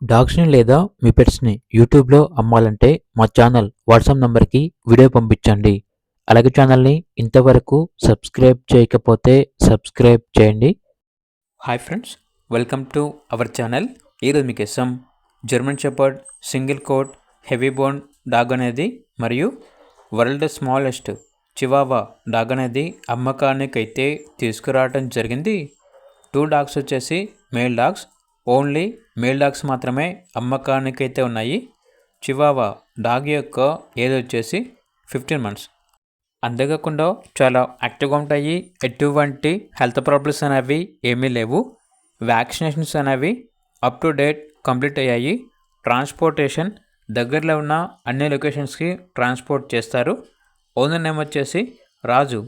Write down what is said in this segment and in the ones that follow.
డాగ్స్‌ని లేదా మీ పెట్స్‌ని యూట్యూబ్‌లో అమ్మాలంటే మా ఛానల్ వాట్సాప్ నంబర్‌కి వీడియో పంపించండి. అలాగే ఛానల్‌ని ఇంతవరకు సబ్స్క్రైబ్ చేయకపోతే సబ్స్క్రైబ్ చేయండి. Hi friends, welcome to our channel. ఈరోజు మీకోసం German shepherd single coat heavy bone dog అనేది మరియు వరల్డ్ స్మాలెస్ట్ చివావా డాగ్ అనేది అమ్మకానికైతే తీసుకురావడం జరిగింది. 2 డాగ్స్ వచ్చేసి male dogs, only male dogs మాత్రమే అమ్మకానికైతే ఉన్నాయి. చివావా డాగ్ యొక్క ఏజ్ వచ్చేసి 15 మంత్స్. అంతేకాకుండా చాలా యాక్టివ్గా ఉంటాయి. ఎటువంటి హెల్త్ ప్రాబ్లమ్స్ అనేవి ఏమీ లేవు. వ్యాక్సినేషన్స్ అనేవి అప్ టు డేట్ కంప్లీట్ అయ్యాయి. ట్రాన్స్పోర్టేషన్ దగ్గరలో ఉన్న అన్ని లొకేషన్స్కి ట్రాన్స్పోర్ట్ చేస్తారు. ఓనర్ నేమ్ వచ్చేసి రాజు.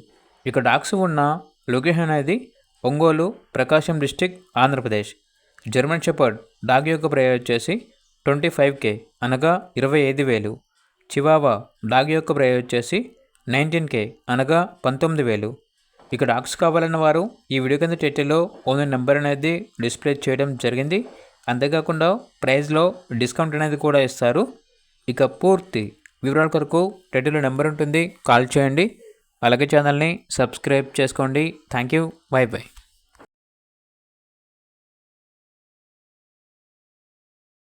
ఇక డాగ్స్ ఉన్న లొకేషన్ అనేది Ongole, Prakasam district, Andhra Pradesh. German shepherd dog యొక్క ప్రైస్ వచ్చేసి 25K అనగా 25,000. చివావా డాగ్ యొక్క ప్రైస్ వచ్చేసి 19K అనగా 19,000. ఇక డాగ్స్ కావాలన్న వారు ఈ వీడియో కింద టైటిల్లో ఓనర్ నెంబర్ అనేది డిస్ప్లే చేయడం జరిగింది. అంతేకాకుండా ప్రైస్లో డిస్కౌంట్ అనేది కూడా ఇస్తారు. ఇక పూర్తి వివరాల కొరకు టైటిల్లో నెంబర్ ఉంటుంది, కాల్ చేయండి. అలాగే ఛానల్ని సబ్స్క్రైబ్ చేసుకోండి. Thank you, by by.